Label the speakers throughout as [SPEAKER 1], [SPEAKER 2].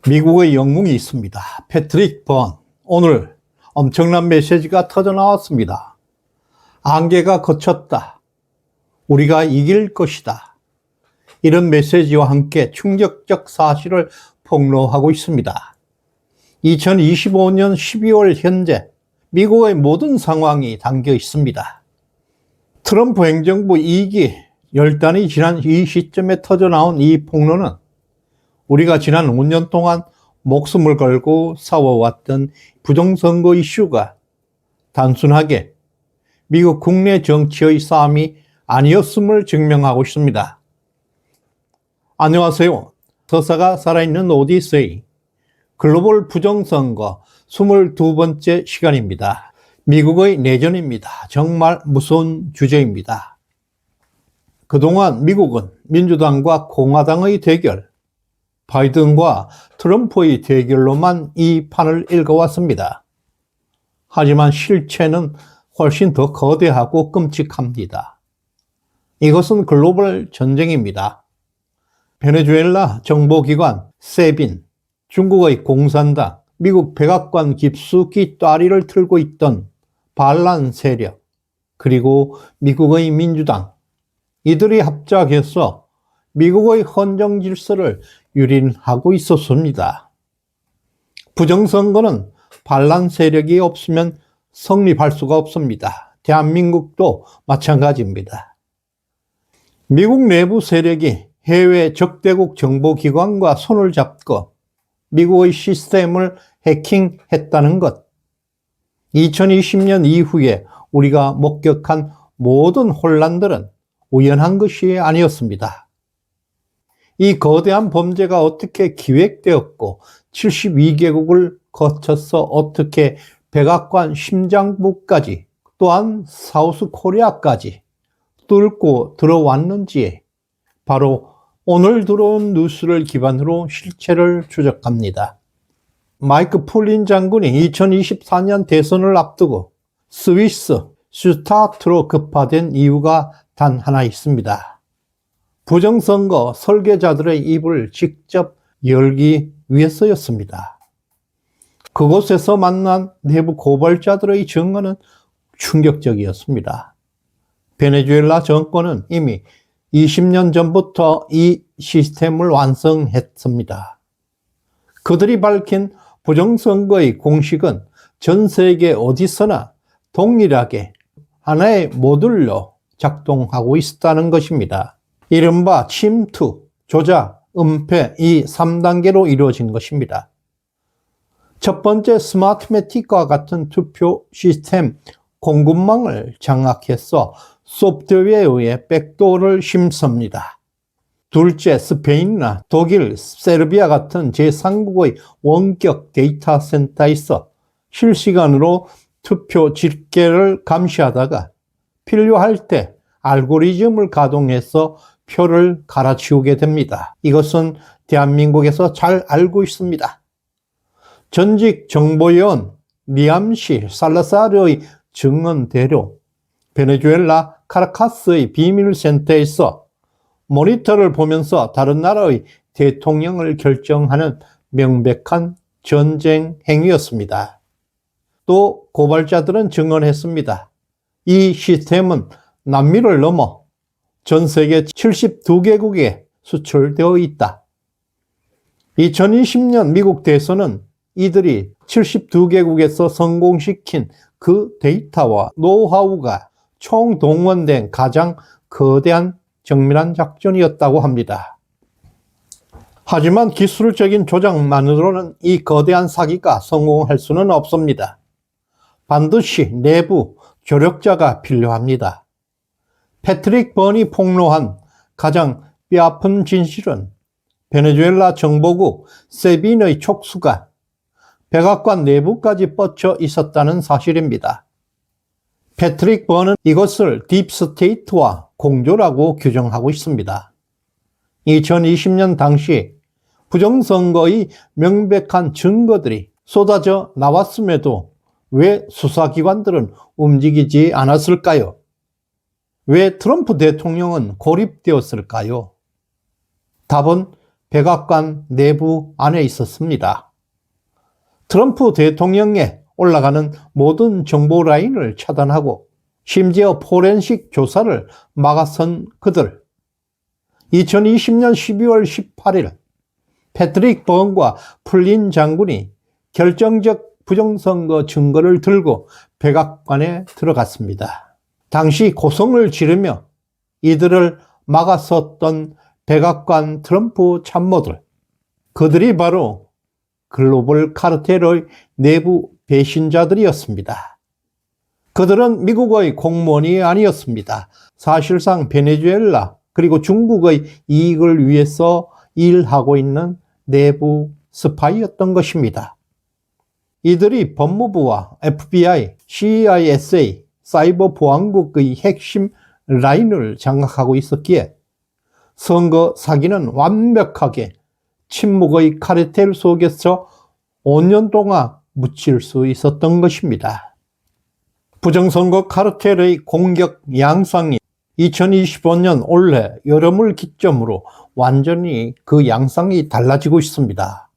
[SPEAKER 1] 미국의 영웅이 있습니다. 패트릭 번. 오늘 엄청난 메시지가 터져 나왔습니다. 안개가 걷혔다. 우리가 이길 것이다. 이런 메시지와 함께 충격적 사실을 폭로하고 있습니다. 2025년 12월 현재 미국의 모든 상황이 담겨 있습니다. 트럼프 행정부 2기 열단이 지난 이 시점에 터져 나온 이 폭로는 우리가 지난 5년 동안 목숨을 걸고 싸워왔던 부정선거 이슈가 단순하게 미국 국내 정치의 싸움이 아니었음을 증명하고 있습니다. 안녕하세요. 서사가 살아있는 오디세이 글로벌 부정선거 22번째 시간입니다. 미국의 내전입니다. 정말 무서운 주제입니다. 그동안 미국은 민주당과 공화당의 대결, 바이든과 트럼프의 대결로만 이 판을 읽어왔습니다. 하지만 실체는 훨씬 더 거대하고 끔찍합니다. 이것은 글로벌 전쟁입니다. 베네수엘라 정보기관 세빈, 중국의 공산당, 미국 백악관 깊숙이 따리를 틀고 있던 반란 세력, 그리고 미국의 민주당, 이들이 합작해서 미국의 헌정 질서를 유린하고 있었습니다. 부정선거는 반란 세력이 없으면 성립할 수가 없습니다. 대한민국도 마찬가지입니다. 미국 내부 세력이 해외 적대국 정보기관과 손을 잡고 미국의 시스템을 해킹했다는 것. 2020년 이후에 우리가 목격한 모든 혼란들은 우연한 것이 아니었습니다. 이 거대한 범죄가 어떻게 기획되었고 72개국을 거쳐서 어떻게 백악관 심장부까지 또한 사우스코리아까지 뚫고 들어왔는지 바로 오늘 들어온 뉴스를 기반으로 실체를 추적합니다. 마이크 풀린 장군이 2024년 대선을 앞두고 스위스 슈타트로 급파된 이유가 단 하나 있습니다. 부정선거 설계자들의 입을 직접 열기 위해서였습니다. 그곳에서 만난 내부 고발자들의 증언은 충격적이었습니다. 베네수엘라 정권은 이미 20년 전부터 이 시스템을 완성했습니다. 그들이 밝힌 부정선거의 공식은 전 세계 어디서나 동일하게 하나의 모듈로 작동하고 있었다는 것입니다. 이른바 침투, 조작, 은폐 이 3단계로 이루어진 것입니다. 첫 번째 스마트매틱과 같은 투표 시스템 공급망을 장악해서 소프트웨어에 의해 백도어를 심습니다. 둘째, 스페인이나 독일, 세르비아 같은 제3국의 원격 데이터 센터에서 실시간으로 투표 집계를 감시하다가 필요할 때 알고리즘을 가동해서 표를 갈아치우게 됩니다. 이것은 대한민국에서 잘 알고 있습니다. 전직 정보요원 리암시 살라사르의 증언대로 베네수엘라 카라카스의 비밀센터에서 모니터를 보면서 다른 나라의 대통령을 결정하는 명백한 전쟁 행위였습니다. 또 고발자들은 증언했습니다. 이 시스템은 남미를 넘어 전 세계 72개국에 수출되어 있다. 2020년 미국 대선은 이들이 72개국에서 성공시킨 그 데이터와 노하우가 총동원된 가장 거대한 정밀한 작전이었다고 합니다. 하지만 기술적인 조작만으로는 이 거대한 사기가 성공할 수는 없습니다. 반드시 내부 조력자가 필요합니다. 패트릭 번이 폭로한 가장 뼈아픈 진실은 베네수엘라 정보국 세빈의 촉수가 백악관 내부까지 뻗쳐 있었다는 사실입니다. 패트릭 번은 이것을 딥스테이트와 공조라고 규정하고 있습니다. 2020년 당시 부정선거의 명백한 증거들이 쏟아져 나왔음에도 왜 수사기관들은 움직이지 않았을까요? 왜 트럼프 대통령은 고립되었을까요? 답은 백악관 내부 안에 있었습니다. 트럼프 대통령에 올라가는 모든 정보 라인을 차단하고 심지어 포렌식 조사를 막아선 그들. 2020년 12월 18일 패트릭 버건과 플린 장군이 결정적 부정선거 증거를 들고 백악관에 들어갔습니다. 당시 고성을 지르며 이들을 막았었던 백악관 트럼프 참모들, 그들이 바로 글로벌 카르텔의 내부 배신자들이었습니다. 그들은 미국의 공무원이 아니었습니다. 사실상 베네수엘라 그리고 중국의 이익을 위해서 일하고 있는 내부 스파이였던 것입니다. 이들이 법무부와 FBI, CISA, 사이버 보안국의 핵심 라인을 장악하고 있었기에 선거 사기는 완벽하게 침묵의 카르텔 속에서 5년 동안 묻힐 수 있었던 것입니다. 부정선거 카르텔의 공격 양상이 2025년 올해 여름을 기점으로 완전히 그 양상이 달라지고 있습니다.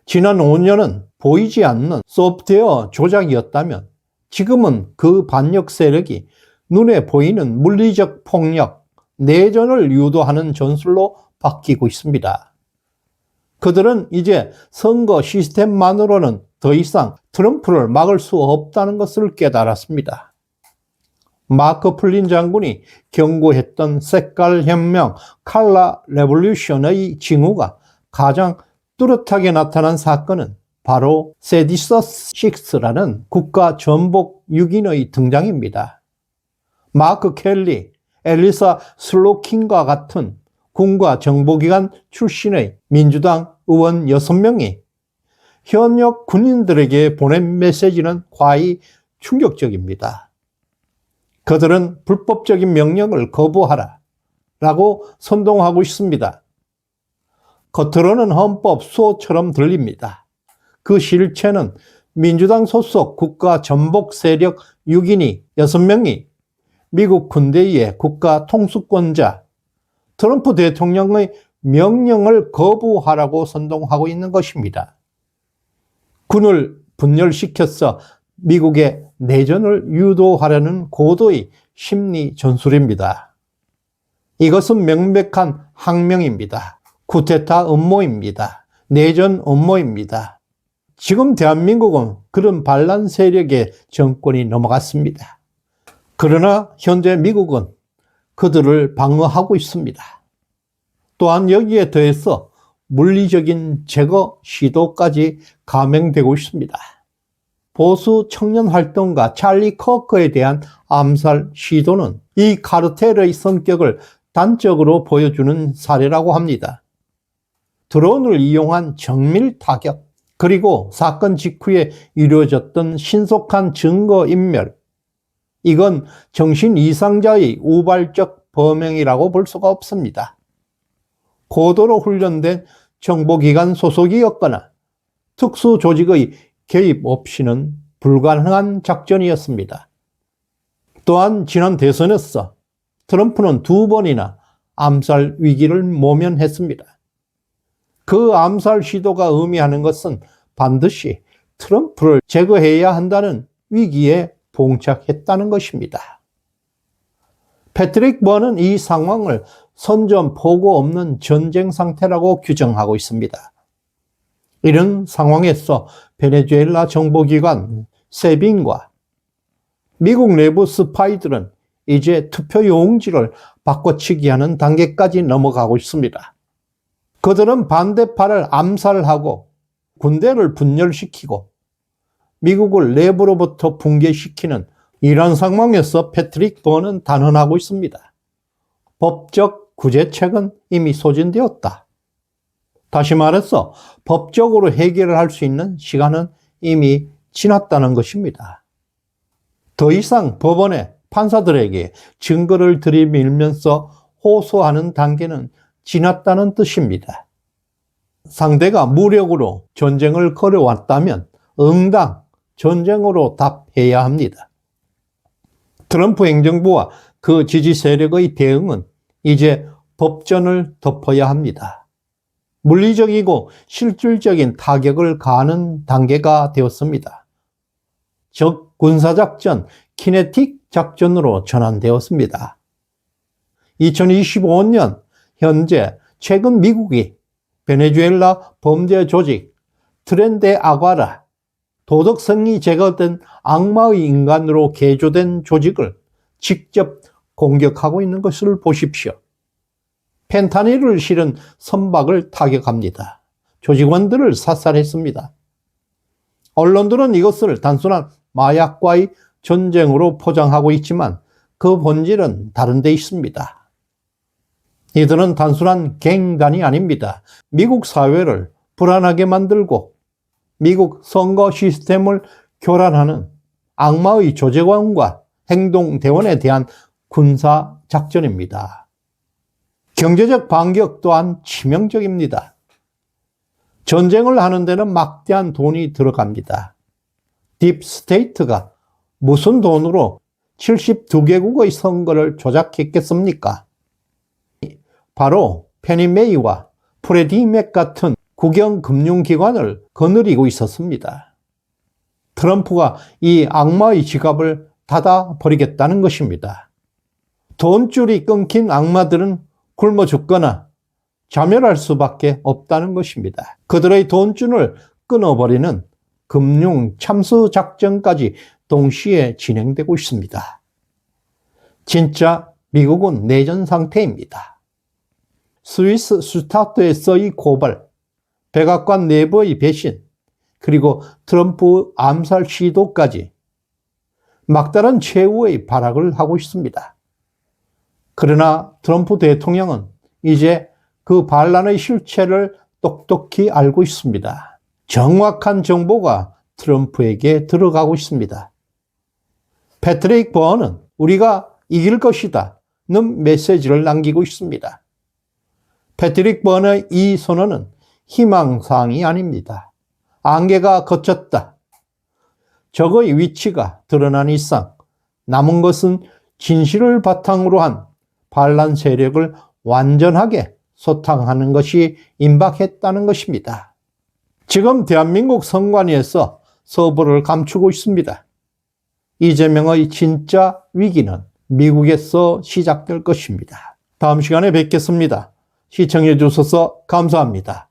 [SPEAKER 1] 지난 5년은 보이지 않는 소프트웨어 조작이었다면 지금은 그 반역 세력이 눈에 보이는 물리적 폭력, 내전을 유도하는 전술로 바뀌고 있습니다. 그들은 이제 선거 시스템만으로는 더 이상 트럼프를 막을 수 없다는 것을 깨달았습니다. 마크 플린 장군이 경고했던 색깔혁명 칼라 레볼루션의 징후가 가장 뚜렷하게 나타난 사건은 바로 세디서스 6라는 국가 전복 6인의 등장입니다. 마크 켈리, 엘리사 슬로킨과 같은 군과 정보기관 출신의 민주당 의원 6명이 현역 군인들에게 보낸 메시지는 과히 충격적입니다. 그들은 불법적인 명령을 거부하라 라고 선동하고 있습니다. 겉으로는 헌법 수호처럼 들립니다. 그 실체는 민주당 소속 국가 전복 세력 6인이 6명이 미국 군대의 국가 통수권자 트럼프 대통령의 명령을 거부하라고 선동하고 있는 것입니다. 군을 분열시켜서 미국의 내전을 유도하려는 고도의 심리 전술입니다. 이것은 명백한 항명입니다. 쿠데타 음모입니다. 내전 음모입니다. 지금 대한민국은 그런 반란 세력의 정권이 넘어갔습니다. 그러나 현재 미국은 그들을 방어하고 있습니다. 또한 여기에 더해서 물리적인 제거 시도까지 감행되고 있습니다. 보수 청년 활동가 찰리 커커에 대한 암살 시도는 이 카르텔의 성격을 단적으로 보여주는 사례라고 합니다. 드론을 이용한 정밀 타격, 그리고 사건 직후에 이루어졌던 신속한 증거인멸, 이건 정신 이상자의 우발적 범행이라고 볼 수가 없습니다. 고도로 훈련된 정보기관 소속이었거나 특수조직의 개입 없이는 불가능한 작전이었습니다. 또한 지난 대선에서 트럼프는 2번이나 암살 위기를 모면했습니다. 그 암살 시도가 의미하는 것은 반드시 트럼프를 제거해야 한다는 위기에 봉착했다는 것입니다. 패트릭 버는 이 상황을 선전포고 없는 전쟁 상태라고 규정하고 있습니다. 이런 상황에서 베네수엘라 정보기관 세빈과 미국 내부 스파이들은 이제 투표 용지를 바꿔치기 하는 단계까지 넘어가고 있습니다. 그들은 반대파를 암살하고 군대를 분열시키고 미국을 내부로부터 붕괴시키는 이런 상황에서 패트릭 버는 단언하고 있습니다. 법적 구제책은 이미 소진되었다. 다시 말해서 법적으로 해결을 할 수 있는 시간은 이미 지났다는 것입니다. 더 이상 법원에 판사들에게 증거를 들이밀면서 호소하는 단계는 지났다는 뜻입니다. 상대가 무력으로 전쟁을 걸어왔다면 응당 전쟁으로 답해야 합니다. 트럼프 행정부와 그 지지 세력의 대응은 이제 법전을 덮어야 합니다. 물리적이고 실질적인 타격을 가하는 단계가 되었습니다. 적 군사작전, 키네틱 작전으로 전환되었습니다. 2025년 현재 최근 미국이 베네수엘라 범죄 조직 트렌데 아과라, 도덕성이 제거된 악마의 인간으로 개조된 조직을 직접 공격하고 있는 것을 보십시오. 펜타닐을 실은 선박을 타격합니다. 조직원들을 사살했습니다. 언론들은 이것을 단순한 마약과의 전쟁으로 포장하고 있지만 그 본질은 다른 데 있습니다. 이들은 단순한 갱단이 아닙니다. 미국 사회를 불안하게 만들고 미국 선거 시스템을 교란하는 악마의 조직원과 행동대원에 대한 군사작전입니다. 경제적 반격 또한 치명적입니다. 전쟁을 하는 데는 막대한 돈이 들어갑니다. 딥스테이트가 무슨 돈으로 72개국의 선거를 조작했겠습니까? 바로 페니메이와 프레디맥 같은 국영금융기관을 거느리고 있었습니다. 트럼프가 이 악마의 지갑을 닫아버리겠다는 것입니다. 돈줄이 끊긴 악마들은 굶어 죽거나 자멸할 수밖에 없다는 것입니다. 그들의 돈줄을 끊어버리는 금융 참수 작전까지 동시에 진행되고 있습니다. 진짜 미국은 내전 상태입니다. 스위스 스타트에서의 고발, 백악관 내부의 배신, 그리고 트럼프 암살 시도까지 막다른 최후의 발악을 하고 있습니다. 그러나 트럼프 대통령은 이제 그 반란의 실체를 똑똑히 알고 있습니다. 정확한 정보가 트럼프에게 들어가고 있습니다. 패트릭 버언은 우리가 이길 것이다 는 메시지를 남기고 있습니다. 패트릭 버언의 이 선언은 희망사항이 아닙니다. 안개가 걷혔다. 적의 위치가 드러난 이상 남은 것은 진실을 바탕으로 한 반란 세력을 완전하게 소탕하는 것이 임박했다는 것입니다. 지금 대한민국 선관위에서 서부를 감추고 있습니다. 이재명의 진짜 위기는 미국에서 시작될 것입니다. 다음 시간에 뵙겠습니다. 시청해 주셔서 감사합니다.